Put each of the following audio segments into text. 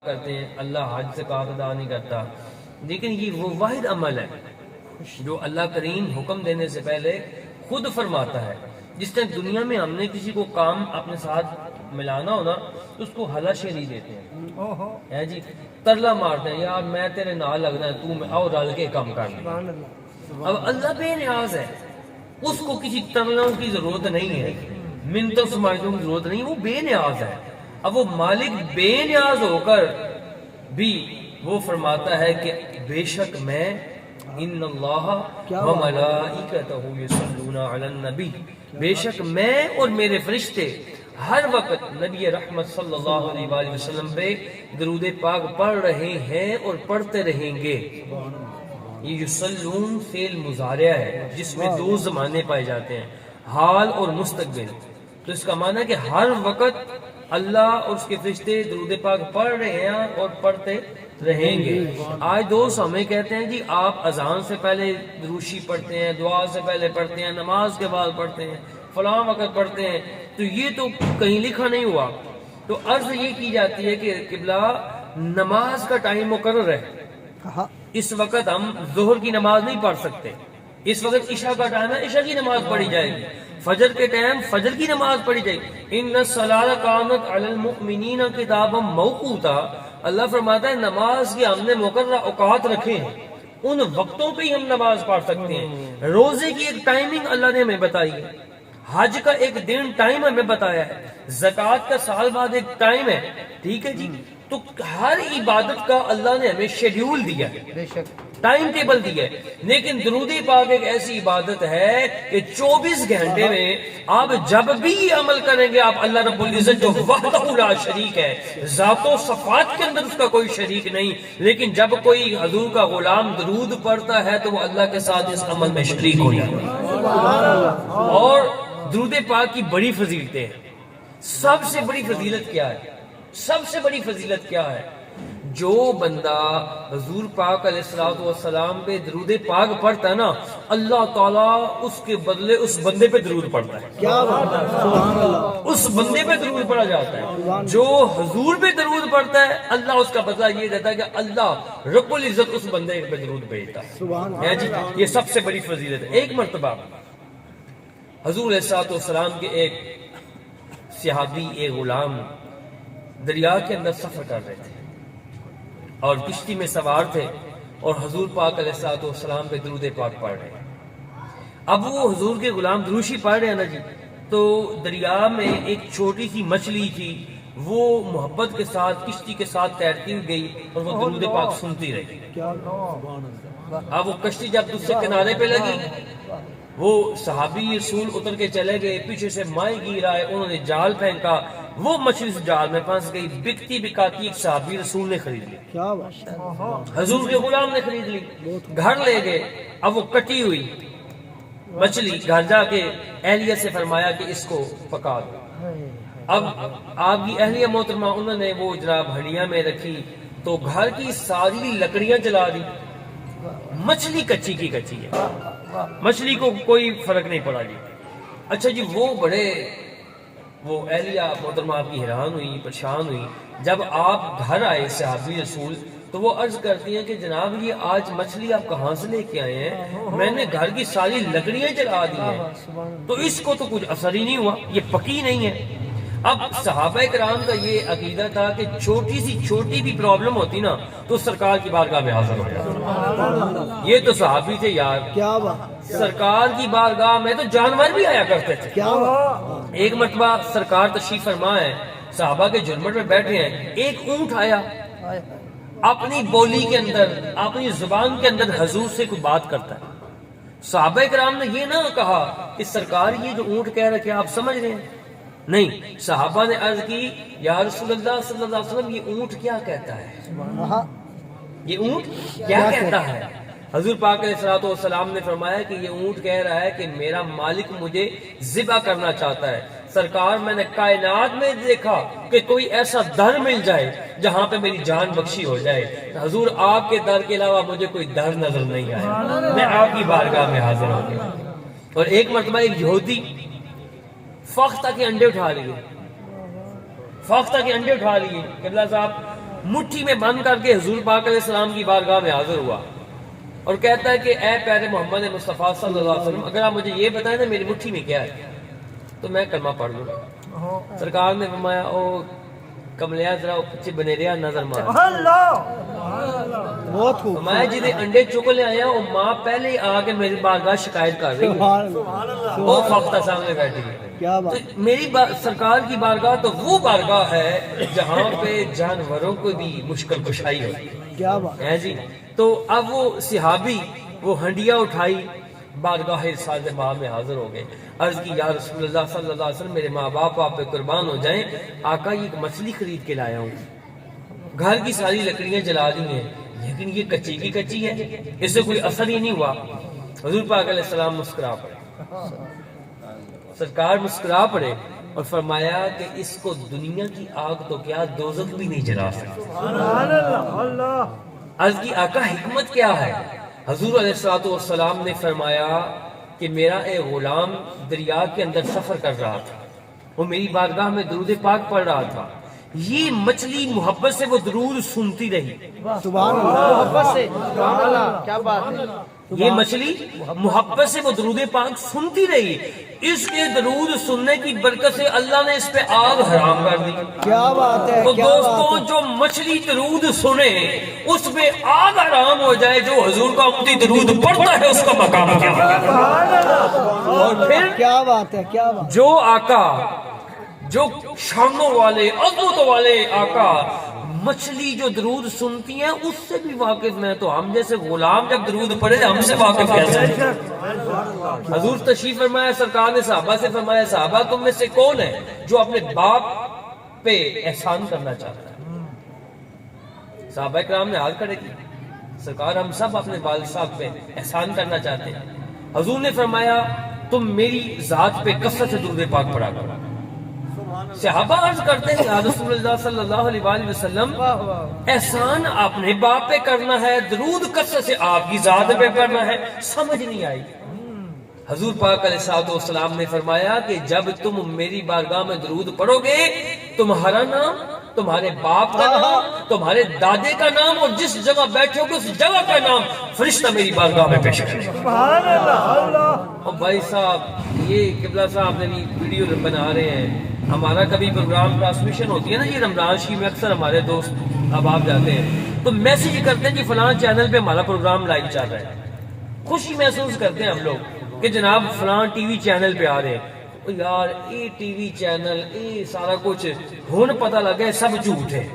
کرتے ہیں, اللہ حج زکات ادا نہیں کرتا, لیکن یہ وہ واحد عمل ہے جو اللہ کریم حکم دینے سے پہلے خود فرماتا ہے. جس طرح دنیا میں ہم نے کسی کو کام اپنے ساتھ ملانا ہونا تو اس کو حلا شیری دیتے ہیں جی, ترلا مارتے ہیں, یار میں تیرے نال لگنا ہے, تو آؤ رل کے کام کر لیں. اب اللہ بے نیاز ہے, اس کو کسی ترلوں کی ضرورت نہیں ہے, منتوں سماجتوں کی ضرورت نہیں, وہ بے نیاز ہے. اب وہ مالک بے نیاز ہو کر بھی وہ فرماتا ہے کہ بے شک میں ان اللہ و ملائکتہ یصلون علی النبی, بے شک میں اور میرے فرشتے ہر وقت نبی رحمت صلی اللہ علیہ وآلہ وسلم پہ درود پاک پڑھ رہے ہیں اور پڑھتے رہیں گے. یہ یصلون فعل مضارع ہے جس میں دو زمانے پائے جاتے ہیں, حال اور مستقبل. تو اس کا معنی ہے کہ ہر وقت اللہ اور اس کے فرشتے درود پاک پڑھ رہے ہیں اور پڑھتے رہیں گے. آج دوست ہمیں کہتے ہیں جی آپ اذان سے پہلے دروشی پڑھتے ہیں, دعا سے پہلے پڑھتے ہیں, نماز کے بعد پڑھتے ہیں, فلاں وقت پڑھتے ہیں, تو یہ تو کہیں لکھا نہیں ہوا. تو عرض یہ کی جاتی ہے کہ قبلہ نماز کا ٹائم مقرر ہے, اس وقت ہم ظہر کی نماز نہیں پڑھ سکتے, اس وقت عشاء کا ٹائم ہے, عشاء کی نماز پڑھی جائے گی, فجر کے ٹائم فجر کی نماز پڑھی جائے گی. ان الصلاۃ کانت علی المؤمنین کتابا موقوتا, اللہ فرماتا ہے نماز کے ہم نے مقررہ اوقات رکھے ہیں, ان وقتوں پہ ہی ہم نماز پڑھ سکتے ہیں. روزے کی ایک ٹائمنگ اللہ نے ہمیں بتائی ہے, حج کا ایک دن ٹائم ہمیں بتایا ہے, زکوٰۃ کا سال بعد ایک ٹائم ہے, ٹھیک ہے جی. تو ہر عبادت کا اللہ نے ہمیں شیڈیول دیا ہے, ٹائم ٹیبل دیا ہے. لیکن درود پاک ایک ایسی عبادت ہے کہ 24 گھنٹے میں آپ جب بھی یہ عمل کریں گے, آپ اللہ رب العزت جو وحدہ لا شریک ہے, ذات و صفات کے اندر اس کا کوئی شریک نہیں, لیکن جب کوئی حضور کا غلام درود پڑھتا ہے تو وہ اللہ کے ساتھ اس عمل میں شریک ہو جاتا ہے. اور درود پاک کی بڑی فضیلتیں ہیں. سب سے بڑی فضیلت کیا ہے؟ سب سے بڑی فضیلت کیا ہے؟ جو بندہ حضور پاک علیہ الصلوۃ والسلام پہ درود پاک پڑھتا ہے نا, اللہ تعالیٰ اس کے بدلے اس بندے پہ درود پڑھتا ہے. کیا بات ہے, سبحان اللہ, اس بندے پہ درود پڑھا جاتا ہے. جو حضور پہ درود پڑھتا ہے اللہ اس کا بدلہ یہ دیتا ہے کہ اللہ رب العزت اس بندے پہ درود بھیجتا ہے جی. یہ سب سے بڑی فضیلت ہے. ایک مرتبہ حضور علیہ الصلوۃ والسلام کے ایک صحابی, ایک غلام دریا کے اندر سفر کر رہے تھے اور کشتی میں سوار تھے اور حضور پاک علیہ الصلوۃ والسلام پہ درود پاک پڑھ رہے ہیں. اب وہ حضور کے غلام دروشی پڑھ رہے ہیں نا جی, تو دریا میں ایک چھوٹی سی مچھلی تھی, وہ محبت کے ساتھ کشتی کے ساتھ تیرتی ہوئی گئی اور وہ درود پاک سنتی رہی. اب وہ کشتی جب دوسرے کنارے پہ لگی, وہ صحابی رسول اتر کے چلے گئے, پیچھے سے ماہی گیر آئے, انہوں نے جال پھینکا, وہ مچھلی سے جال میں پھنس گئی. بکتی بکاتی ایک صحابی رسول نے خرید لی, حضور کے غلام نے خرید لی, گھر لے گئے. اب وہ کٹی ہوئی مچھلی گھر جا کے اہلیہ سے فرمایا کہ اس کو پکا دو. اب آپ کی اہلیہ محترمہ انہوں نے وہ جناب ہڑیاں میں رکھی تو گھر کی ساری لکڑیاں جلا دی. مچھلی کچی کی کچی ہے, مچھلی کو کوئی فرق نہیں پڑا جی. اچھا جی, وہ اہلیہ محترمہ آپ کی حیران ہوئی, پریشان ہوئی. جب آپ گھر آئے صحابی رسول تو وہ عرض کرتی ہیں کہ جناب یہ آج مچھلی آپ کہاں سے لے کے آئے ہیں؟ میں نے گھر کی ساری لکڑیاں جلا دی ہیں, تو اس کو تو کچھ اثر ہی نہیں ہوا, یہ پکی نہیں ہے. اب صحابہ کرام کا یہ عقیدہ تھا کہ چھوٹی سی چھوٹی بھی پرابلم ہوتی نا تو سرکار کی بارگاہ میں حاضر ہو جاتا. یہ تو صحابی تھے یار, کیا سرکار کی بارگاہ میں تو جانور بھی آیا کرتے تھے. ایک مرتبہ سرکار تشریف فرما ہے, صحابہ کے جھرمٹ میں بیٹھے ہیں, ایک اونٹ آیا اپنی بولی کے اندر, اپنی زبان کے اندر حضور سے کوئی بات کرتا ہے. صحابہ کرام نے یہ نہ کہا کہ سرکار یہ جو اونٹ کہہ رہے کہ آپ سمجھ رہے ہیں, نہیں. صحابہ نے عرض کی یا رسول اللہ صلی اللہ علیہ وسلم یہ اونٹ کیا کہتا ہے, یہ اونٹ کیا کہتا ہے؟ حضور پاک علیہ الصلوۃ والسلام نے فرمایا کہ یہ اونٹ کہہ رہا ہے کہ میرا مالک مجھے ذبح کرنا چاہتا ہے. سرکار میں نے کائنات میں دیکھا کہ کوئی ایسا در مل جائے جہاں پہ میری جان بخشی ہو جائے. حضور آپ کے در کے علاوہ مجھے کوئی در نظر نہیں آیا, میں آپ کی بارگاہ میں حاضر ہو گیا. اور ایک مرتبہ ایک یہودی فختہ کے انڈے اٹھا لیے, فختہ کے انڈے اٹھا لیے. قبلہ صاحب مٹھی میں بند کر کے حضور پاک علیہ السلام کی بارگاہ میں حاضر ہوا اور کہتا ہے کہ اے پیارے محمد مصطفیٰ صلی اللہ علیہ وسلم، اگر آپ مجھے یہ بتائیں نا میری مٹھی میں کیا ہے تو میں کلمہ پڑھ لوں گا۔ سرکار نے فرمایا او کملیا ذرا پیچھے بنے رہا نظر مار، بہت خوب، فرمایا جنہیں انڈے چک لے آیا وہ ماں پہلے ہی آ کے میری بارگاہ شکایت کر رہی ہے، سبحان اللہ، وہ فختہ سامنے بیٹھی ہے۔ کیا تو بات، میری سرکار کی بارگاہ تو وہ بارگاہ ہے جہاں پہ جانوروں کو بھی مشکل کشائی ہوتی کیا بات، ہے جی۔ تو اب وہ صحابی وہ ہنڈیا اٹھائی بارگاہ ارشاد ماں میں حاضر ہو گئے، عرض کی یا رسول اللہ صلی اللہ علیہ وسلم میرے ماں باپ آپ پہ قربان ہو جائیں، آقا یہ ایک مچھلی خرید کے لایا ہوں، گھر کی ساری لکڑیاں جلا دی ہیں لیکن یہ کچی کی کچی ہے، اس سے کوئی اثر ہی نہیں ہوا۔ حضور پاک علیہ السلام مسکرا پڑے، سرکار مسکرا پڑے اور فرمایا کہ اس کو دنیا کی آگ تو کیا دوزخ بھی نہیں جلا سکتی۔ سبحان اللہ، عرض کی آقا حکمت کیا ہے؟ حضور علیہ السلام نے فرمایا کہ میرا ایک غلام دریا کے اندر سفر کر رہا تھا، وہ میری بارگاہ میں درود پاک پڑھ رہا تھا، یہ مچھلی محبت سے وہ درود سنتی رہی، سبحان اللہ، محبت سے، سبحان اللہ، کیا بات ہے، یہ مچھلی محبت سے وہ درود پاک سنتی رہی، اس کے درود سننے کی برکت سے اللہ نے اس پہ آگ حرام کر دی۔ کیا بات ہے، تو کیا بات دوستوں ہے، جو مچھلی درود سنے اس پہ آگ حرام ہو جائے، جو حضور کا امتی درود پڑھتا ہے اس کا مقام کیا ہے؟ اور پھر کیا بات ہے، کیا بات، جو آقا، جو شانوں والے عظمت والے آقا مچھلی جو درود سنتی ہیں اس سے بھی واقف ہیں، تو ہم جیسے غلام جب درود پڑھے ہم سے واقف کیسے ہیں؟ حضور تشریف فرمایا، سرکار نے صحابہ سے فرمایا صحابہ تم میں سے کون ہے جو اپنے باپ پہ احسان کرنا چاہتا ہے؟ صحابہ کرام نے ہاتھ کھڑے کیے، سرکار ہم سب اپنے والد صاحب پہ احسان کرنا چاہتے ہیں۔ حضور نے فرمایا تم میری ذات پہ کثرت سے درود پاک پڑھا کرو۔ صحابہ عرض کرتے ہیں یا رسول اللہ صلی اللہ علیہ وآلہ وسلم احسان اپنے باپ پہ کرنا ہے، درود کثرت سے آپ کی ذات پہ کرنا ہے، سمجھ نہیں آئی۔ حضور پاک علیہ السلام نے فرمایا کہ جب تم میری بارگاہ میں درود پڑھو گے تمہارا نام، تمہارے باپ کا نام، تمہارے دادے کا نام اور جس جگہ بیٹھے ہو اس جگہ کا نام فرشتہ میری بارگاہ میں پیش کرے۔ سبحان اللہ، اور بھائی صاحب یہ قبلہ صاحب نے بھی ویڈیو بنا رہے ہیں، ہمارا کبھی پروگرام ٹرانسمیشن ہوتی ہے نا یہ رمضان شریف میں اکثر ہمارے دوست اب آپ جاتے ہیں تو میسج کرتے ہیں کہ فلاں چینل پہ ہمارا پروگرام لائیو چل رہا ہے، خوشی محسوس کرتے ہیں ہم لوگ کہ جناب فلاں ٹی وی چینل پہ آ رہے ہیں، یار یہ ٹی وی چینل یہ سارا کچھ ہن پتہ لگا ہے سب جھوٹ ہے،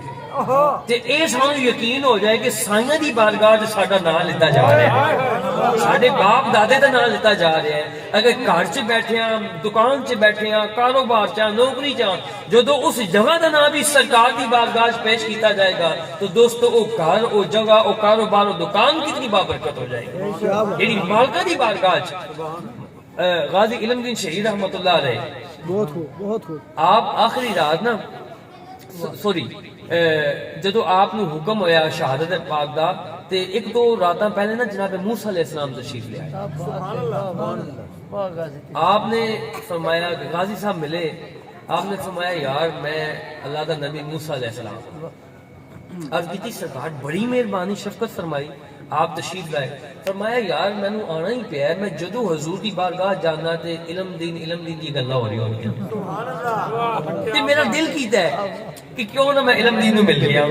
تے اے سانو یقین ہو جائے کہ سائیاں دی بارگاہ تے ساڈا نام لیتا جا رہا ہے، ساڈے باپ دادے دا نام لیتا جا رہا ہے۔ اگر گھر چ بیٹھے ہیں، دکان چ بیٹھے ہیں، کاروبار چ نوکری چ جدو اس جگہ دا نام بھی سرکار دی بارگاہ چ پیش کیتا جائے گا تو دوستو او گھر، او جگہ، او کاروبار، او دکان کتنی بابرکت ہو جائے گی۔ یعنی مالکہ دی بارگاہ چ غازی علم دین شہید رحمۃ اللہ علیہ بہت خوب، بہت خوب، آپ آخری رات نا سوری جدو آپ نو حکم ہویا شہادت پاک دا تے ایک دو راتاں پہلے نا جناب موسیٰ علیہ السلام تشریف لے آئے، آپ نے فرمایا کہ غازی صاحب ملے، آپ نے فرمایا یار میں اللہ دا نبی موسیٰ علیہ السلام عرض کی تھی سرکار بڑی مہربانی شفقت فرمائی، آپ تشریف لائے، فرمایا یار میں نو آنا ہی پیا ہے، میں جدو حضور دی بارگاہ جانا تے علم دین دی گلاں ہو رہی ہوندیاں تے میرا دل کیتا ہے کہ کیوں نہ میں علم دین نو مل گیا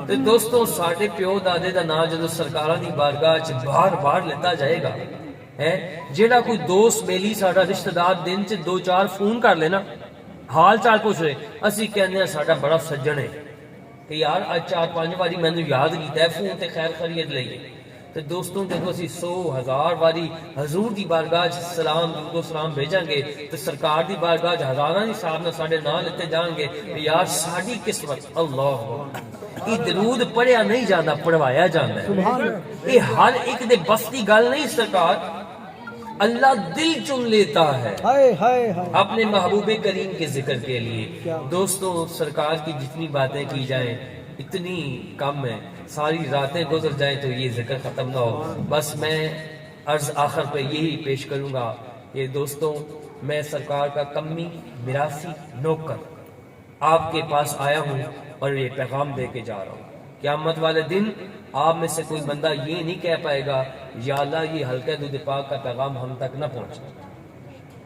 تے دوستوں ساڈے پیو دادے دا نام جدو سرکاراں دی بارگاہ چ بار بار لیتا جائے گا ہے، جیڑا کوئی دوست بیلی ساڈا رشتہ دار دن چ دو چار فون کر لینا حال چال پوچھ رہے اسی کہنے ہیں ساڈا بڑا سجن ہے کہ یار آج 4-5 باری میں نے یاد کیتا ہے فون تے خیر خیریت لئی تے دوستوں جدو اسی 100,000 باری حضور دی بارگاہ سلام درود و سلام بھیجاں گے تے سرکار دی بارگاہ ہزاراں دی صاحب نہ ساڈے نام لیتے جان گے یار ساڈی قسمت اللہ یہ درود پڑھیا نہیں جانا پڑھوایا جانا ہے، یہ ہر ایک دے بس دی گل نہیں، سرکار اللہ دل چن لیتا ہے ہائے ہائے ہائے، اپنے محبوب کریم کے ذکر کے لیے۔ دوستوں سرکار کی جتنی باتیں کی جائیں اتنی کم ہے، ساری راتیں گزر جائیں تو یہ ذکر ختم نہ ہو۔ بس میں عرض آخر پہ یہی پیش کروں گا کہ دوستوں میں سرکار کا کمی میراثی نوکر آپ کے پاس آیا ہوں اور یہ پیغام دے کے جا رہا ہوں، قیامت والے دن آپ میں سے کوئی بندہ یہ نہیں کہہ پائے گا یا اللہ یہ حلقہ دودھ پاک کا پیغام ہم تک نہ پہنچا۔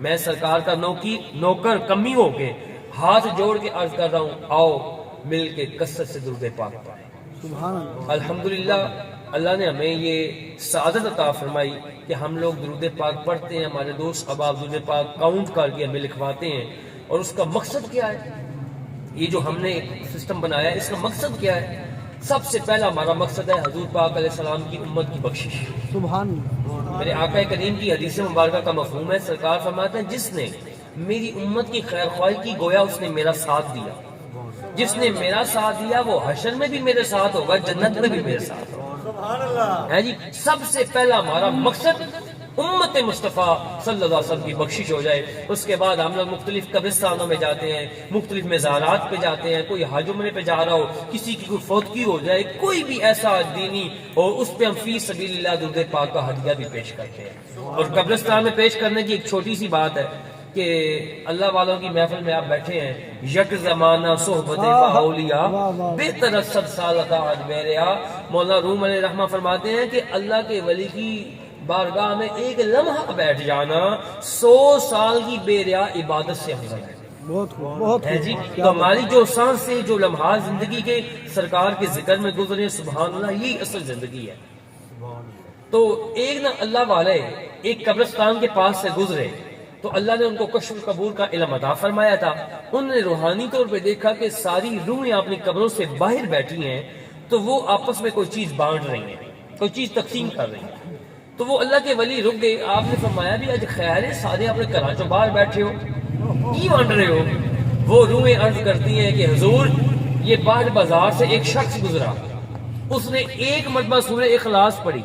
میں سرکار کا نوکر کمی ہو کے ہاتھ جوڑ کے عرض کر رہا ہوں، آؤ مل کے کثرت سے درود پاک پڑھیں۔ سبحان اللہ۔ الحمدللہ اللہ نے ہمیں یہ سعادت عطا فرمائی کہ ہم لوگ درود پاک پڑھتے ہیں، ہمارے دوست احباب درود پاک کاؤنٹ کر کے ہمیں لکھواتے ہیں۔ اور اس کا مقصد کیا ہے؟ یہ جو ہم نے ایک سسٹم بنایا ہے، اس کا مقصد کیا ہے؟ سب سے پہلا ہمارا مقصد ہے حضور پاک علیہ السلام کی امت کی بخشش۔ سبحان اللہ۔ میرے آقا کریم کی حدیث مبارکہ کا مفہوم ہے، سرکار فرماتے ہیں جس نے میری امت کی خیر خواہی کی گویا اس نے میرا ساتھ دیا، جس نے میرا ساتھ دیا وہ حشر میں بھی میرے ساتھ ہوگا، جنت میں بھی میرے ساتھ ہوگا۔ ہے جی، سب سے پہلا ہمارا مقصد امت مصطفیٰ صلی اللہ علیہ وسلم کی بخشش ہو جائے۔ اس کے بعد ہم لوگ مختلف قبرستانوں میں جاتے ہیں، مختلف مزارات پہ جاتے ہیں، کوئی حج عمرے پہ جا رہا ہو، کسی کی کوئی فوتگی ہو جائے، کوئی بھی ایسا دینی اور اس پہ ہم فی سبیل اللہ درود پاک کا ہدیہ بھی پیش کرتے ہیں۔ اور قبرستان میں پیش کرنے کی ایک چھوٹی سی بات ہے کہ اللہ والوں کی محفل میں آپ بیٹھے ہیں، یک زمانہ صحبت باولیاء بہتر 70 سال اطاعت میریا۔ مولانا روم علیہ رحمہ فرماتے ہیں کہ اللہ کے ولی کی بارگاہ میں ایک لمحہ بیٹھ جانا 100 سال کی بے ریا عبادت سے افضل ہے۔ بہت خوب، بہت ہے جی، خوب۔ تو ہماری جو سانس سے جو لمحات زندگی کے سرکار کے ذکر میں گزرے، سبحان اللہ، یہی اصل زندگی ہے۔ تو ایک نہ اللہ والے ایک قبرستان کے پاس سے گزرے تو اللہ نے ان کو کشف القبور کا علم عطا فرمایا تھا۔ انہوں نے روحانی طور پہ دیکھا کہ ساری روحیں اپنی قبروں سے باہر بیٹھی ہیں، تو وہ آپس میں کوئی چیز بانٹ رہی ہیں، کوئی چیز تقسیم کر رہی ہیں۔ تو وہ اللہ کے ولی رک گئے۔ آپ نے فرمایا بھی آج خیر ہے، سارے اپنے گھراں باہر بیٹھے ہو، کی بانٹ رہے ہو؟ وہ روحیں عرض کرتی ہیں کہ حضور یہ باہر بازار سے ایک شخص گزرا، اس نے ایک مرتبہ سورہ اخلاص پڑھی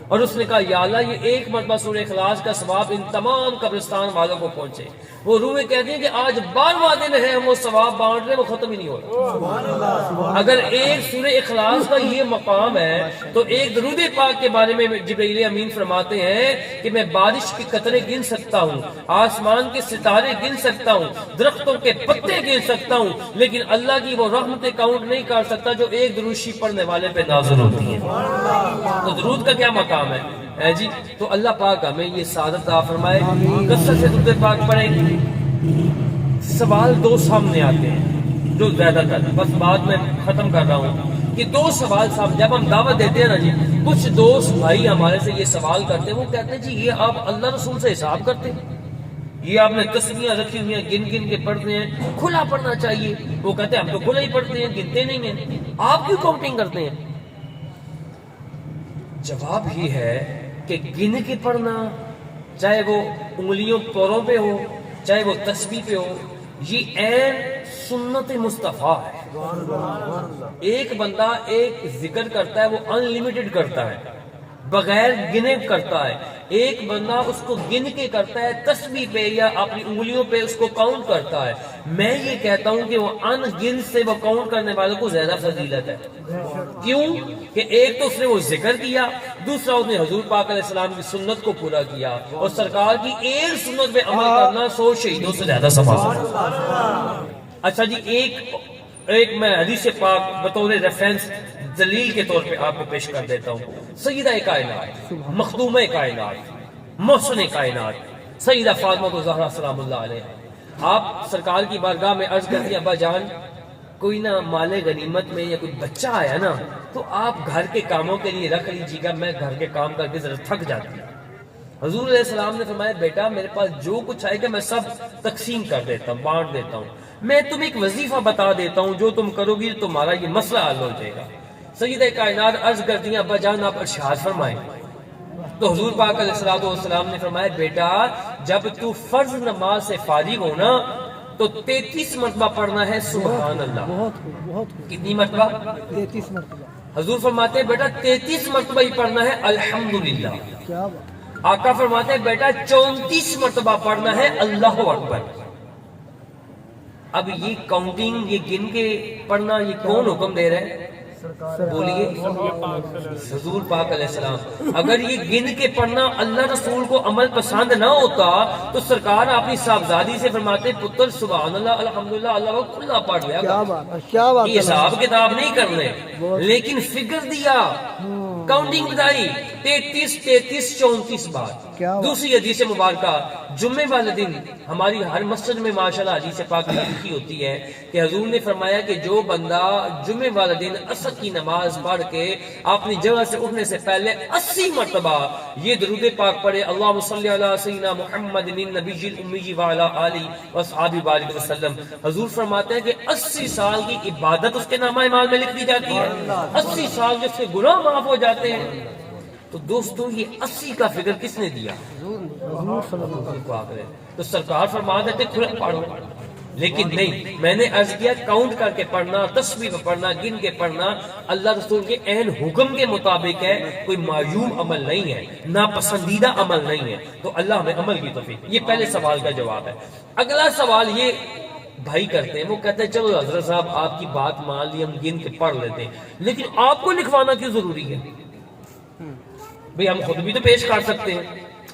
اور اس نے کہا یا اللہ یہ ایک مرتبہ سورہ اخلاص کا ثواب ان تمام قبرستان والوں کو پہنچے۔ وہ روحیں کہتی ہیں کہ آج 12واں دن ہے، وہ ثواب بانٹ رہے، وہ ختم ہی نہیں ہو رہا۔ اگر ایک سورہ اخلاص کا یہ مقام ہے تو ایک درود پاک کے بارے میں جبرائیل امین فرماتے ہیں کہ میں بارش کے قطرے گن سکتا ہوں، آسمان کے ستارے گن سکتا ہوں، درختوں کے پتے گن سکتا ہوں، لیکن اللہ کی وہ رحمتیں کاؤنٹ نہیں کر سکتا جو ایک دروشی پڑھنے والے پہ نازل ہوتی ہیں۔ تو درود کا کیا مقام ہے جی؟ تو اللہ پاک ہمیں یہ سعادت عطا فرمائے، کثرت سے درود پاک پڑھیں۔ سوال دو سامنے آتے ہیں جو زیادہ تر، بس بات میں ختم کر رہا ہوں کہ دو سوال سامنے جب ہم دعوت دیتے ہیں نا جی، کچھ دوست بھائی ہمارے سے یہ سوال کرتے ہیں، وہ کہتے ہیں جی یہ آپ اللہ رسول سے حساب کرتے ہیں، یہ آپ نے تسبیحاں رکھی ہوئی ہیں گن گن کے پڑھتے ہیں، کھلا پڑھنا چاہیے۔ وہ کہتے ہیں ہم تو کھلا ہی پڑھتے ہیں، گنتے نہیں ہیں، آپ کیوں کاؤنٹنگ کرتے ہیں؟ جواب یہ ہے کہ گن کے پڑھنا، چاہے وہ انگلیوں پوروں پہ ہو، چاہے وہ تسبیح پہ ہو، یہ عین سنت مصطفیٰ ہے۔ ایک بندہ ایک ذکر کرتا ہے وہ انلیمیٹڈ کرتا ہے، بغیر گنے کرتا ہے۔ ایک بندہ اس کو گن کے کرتا ہے، تسبیح پہ یا اپنی انگلیوں پہ اس کو کاؤنٹ کرتا ہے۔ میں یہ کہتا ہوں کہ وہ ان گن سے وہ کاؤنٹ کرنے والوں کو زیادہ فضیلت ہے۔ کیوں کہ ایک تو اس نے وہ ذکر کیا، دوسرا اس نے حضور پاک علیہ السلام کی سنت کو پورا کیا، اور سرکار کی ایک سنت پہ عمل کرنا 100 شہیدوں سے زیادہ ثواب ہے۔ اچھا جی، ایک میں حدیث پاک بطور ریفرنس دلیل کے طور پہ آپ کو پیش کر دیتا ہوں۔ سیدہ کائنات، مخدومہ کائنات، محسن کائنات، سیدہ فاطمہ الزہرا سلام اللہ علیہ، آپ سرکار کی بارگاہ میں عرض کرتی ابا جان کوئی نہ مال غنیمت میں یا کوئی بچہ آیا نا تو آپ گھر کے کاموں کے لیے رکھ لیجیے گا، میں گھر کے کام کر کے ذرا تھک جاتی ہوں۔ حضور علیہ السلام نے فرمایا بیٹا میرے پاس جو کچھ آئے گا میں سب تقسیم کر دیتا ہوں، بانٹ دیتا ہوں۔ میں تمہیں ایک وظیفہ بتا دیتا ہوں، جو تم کرو گی تمہارا یہ مسئلہ حل ہو جائے گا۔ سیدہ کائنات عرض کرتی ہیں ابا جان آپ ارشاد فرمائیں۔ تو حضور پاک علیہ السلام نے فرمایا بیٹا جب تو فرض نماز سے فارغ ہونا تو 33 مرتبہ پڑھنا ہے سبحان اللہ۔ بہت خوب، بہت خوب۔ کتنی مرتبہ؟ 33 مرتبہ۔ حضور فرماتے ہیں بیٹا 33 مرتبہ ہی پڑھنا ہے الحمدللہ۔ کیا بات۔ آقا فرماتے ہیں بیٹا 34 مرتبہ پڑھنا ہے اللہ اکبر۔ اب یہ کاؤنٹنگ، یہ گن کے پڑھنا، یہ کون حکم دے رہے ہیں؟ بولیے حضور پاک علیہ السلام. اگر یہ گن کے پڑھنا اللہ رسول کو عمل پسند نہ ہوتا تو سرکار اپنی صاحبزادی سے فرماتے پتر سبحان اللہ الحمدللہ اللہ کو کھلا پڑھ لیا. کیا بات یہ حساب کتاب نہیں کرنے لیکن فگر دیا کاؤنٹنگ بتائی 33 34 بار. دوسری حدیث مبارکہ جمعے والے دن ہماری ہر مسجد میں ماشاءاللہ حدیث پاک لکھی ہوتی ہے کہ حضور نے فرمایا کہ جو بندہ جمعے والے دن عصر کی نماز پڑھ کے اپنی جگہ سے اٹھنے سے پہلے 80 مرتبہ یہ درود پاک پڑھے اللہم صلی علی سیدنا محمد النبی الامی وعلی آلہ وصحبہ بارک وسلم. حضور فرماتے ہیں کہ 80 سال کی عبادت اس کے نامہ اعمال میں لکھ دی جاتی ہے, 80 سال جس کے گناہ معاف ہو جاتے ہیں. تو دوستو یہ 80 کا فگر کس نے دیا؟ تو سرکار فرما دیتے کھلا پڑھو, لیکن نہیں, میں نے عرض کیا کاؤنٹ کر کے پڑھنا, تسبیح پڑھنا, گن کے پڑھنا اللہ رسول کے عین حکم کے مطابق ہے, کوئی معیوب عمل نہیں ہے, ناپسندیدہ عمل نہیں ہے. تو اللہ ہمیں عمل کی توفیق. یہ پہلے سوال کا جواب ہے. اگلا سوال یہ بھائی کرتے ہیں, وہ کہتے ہیں چلو حضرت صاحب آپ کی بات مان لی, ہم گن کے پڑھ لیتے ہیں, لیکن آپ کو لکھوانا کیوں ضروری ہے؟ بھئی ہم خود بھی تو پیش کر سکتے ہیں,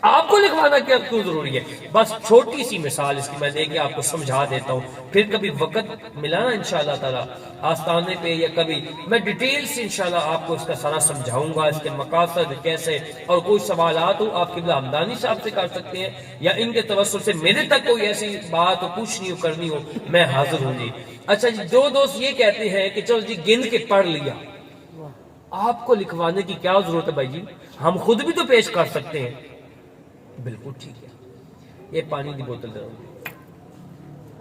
آپ کو لکھوانا کیوں ضروری ہے؟ بس چھوٹی سی مثال اس کی میں دے کے آپ کو سمجھا دیتا ہوں, پھر کبھی وقت ملا نا انشاءاللہ تعالی آستانے پہ یا کبھی میں ڈیٹیل سے انشاءاللہ آپ کو اس کا سارا سمجھاؤں گا, اس کے مقاصد کیسے, اور کوئی سوالات ہو آپ قبلہ حمدانی صاحب سے کر سکتے ہیں, یا ان کے توسل سے میرے تک کوئی ایسی بات ہو پوچھنی ہو کرنی ہو میں حاضر ہوں جی. اچھا جی, دو دوست یہ کہتے ہیں کہ چلو جی گن کے پڑھ لیا, آپ کو لکھوانے کی کیا ضرورت ہے بھائی جی, ہم خود بھی تو پیش کر سکتے ہیں. بالکل ٹھیک ہے, یہ پانی کی بوتل دے.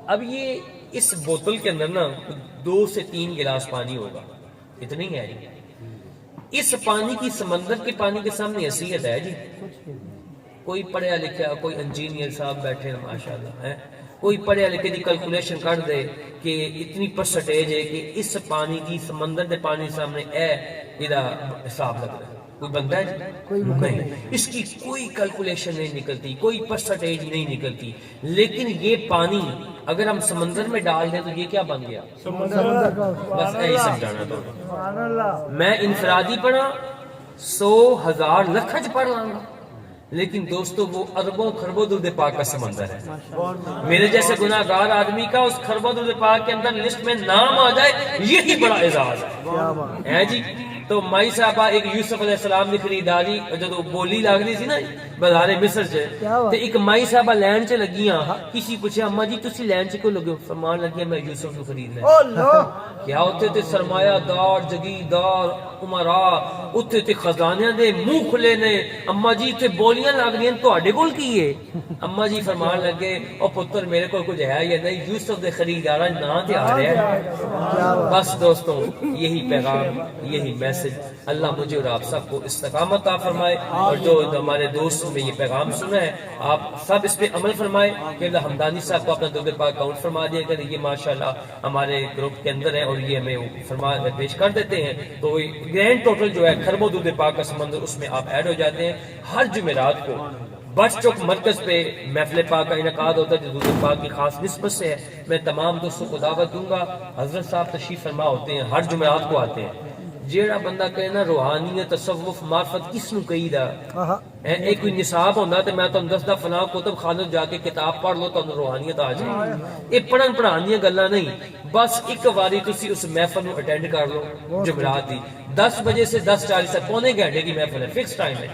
اب یہ اس بوتل کے اندر نا 2 سے 3 گلاس پانی ہوگا, اتنی ہے جی. اس پانی کی سمندر کے پانی کے سامنے حیثیت ہے جی. کوئی پڑھیا لکھا, کوئی انجینئر صاحب بیٹھے ہیں ماشاءاللہ ہے, کوئی پڑھیا لکھے دی کیلکولیشن کر دے کہ اتنی پرسنٹیج ہے کہ اس پانی کی سمندر کے پانی سامنے حساب لگ رہا ہے. کوئی بندہ ہے جی؟ نہیں, اس کی کوئی کیلکولیشن نہیں نکلتی, کوئی پرسنٹیج نہیں نکلتی. لیکن یہ پانی اگر ہم سمندر میں ڈال دیں تو یہ کیا بن گیا؟ بس یہی سمجھانا تو میں انفرادی پڑھا 100 1000 لکھ پڑھ لاں گا, لیکن دوستو وہ اربوں خربوں درود پاک کا سمندر ہے. میرے جیسے گناہگار آدمی کا اس خربوں درود پاک کے اندر لسٹ میں نام آ جائے, یہی بڑا اعزاز ہے جی. تو مائی صاحبہ ایک یوسف علیہ السلام کی خریداری جو بولی لگ رہی تھی نا بازار مصر سے, تو ایک مائی صاحبہ لین چ لگیاں, کسی پوچھا اما جی تسی لین چ کیوں لگے؟ فرمان لگیا میں یوسف کو خریدنا. کیا اتنے تے سرمایہ دار جگیردار امراء اتنے تے خزانے دے منہ کھلے نے, اما جی تے بولیاں لگ رہی ہیں تواڈے کول کی ہے؟ اما جی فرمان لگے او پتر میرے کو کچھ ہے یا نہیں, یوسف دے خریداراں نا تے آ رہا ہے. بس دوستوں یہی پیغام, یہی میسج. اللہ مجھے اور آپ سب کو استقامت عطا فرمائے, اور جو ہمارے دوست میں یہ پیغام سنا ہے آپ سب اس پہ عمل فرمائے. کہ اللہ حمدانی صاحب کو اپنا درود پاک اکاؤنٹ فرما دیا کریں, یہ ماشاءاللہ ہمارے گروپ کے اندر ہے اور یہ ہمیں فرما پیش کر دیتے ہیں. تو گرینڈ ٹوٹل جو ہے خربوں درود پاک کا سمندر, اس میں آپ ایڈ ہو جاتے ہیں. ہر جمعرات کو بس چوک مرکز پہ محفل پاک کا انعقاد ہوتا ہے جو درود پاک کی خاص نسبت سے ہے. میں تمام دوستوں کو دعوت دوں گا, حضرت صاحب تشریف فرما ہوتے ہیں, ہر جمعرات کو آتے ہیں. جیڑا بندہ کہے نا روحانیت تصوف معرفت کس نو کہی دا, ایک کوئی نصاب ہوندا تے میں تانوں دسدا فلاں کتب خانہ جا کے کتاب پڑھ لو تانوں روحانیت آ جائے. یہ پڑھن پڑھان دیاں گلاں نہیں, بس ایک واری تسی اس محفل نو اٹینڈ کر لو جمعرات دی 10 بجے سے 10:40 تک, پونے گھنٹے کی محفل ہے, فکس ٹائم ہے.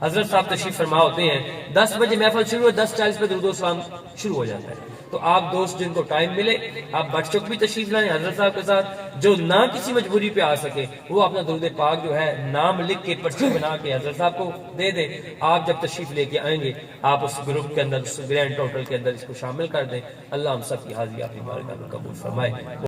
حضرت صاحب تشریف فرما ہوتے ہیں, 10 بجے محفل شروع ہے, 10:40 پہ درود و سلام شروع ہو جاتا ہے. تو آپ دوست جن کو ٹائم ملے آپ بٹ چوک بھی تشریف لائیں حضرت صاحب کے ساتھ. جو نہ کسی مجبوری پہ آ سکے وہ اپنا درود پاک جو ہے نام لکھ کے پرچی بنا کے حضرت صاحب کو دے دیں. آپ جب تشریف لے کے آئیں گے آپ اس گروپ کے اندر, اس گرینڈ ٹوٹل کے اندر اس کو شامل کر دیں. اللہ ہم سب کی حاضری اپنی بارگاہ میں قبول فرمائے.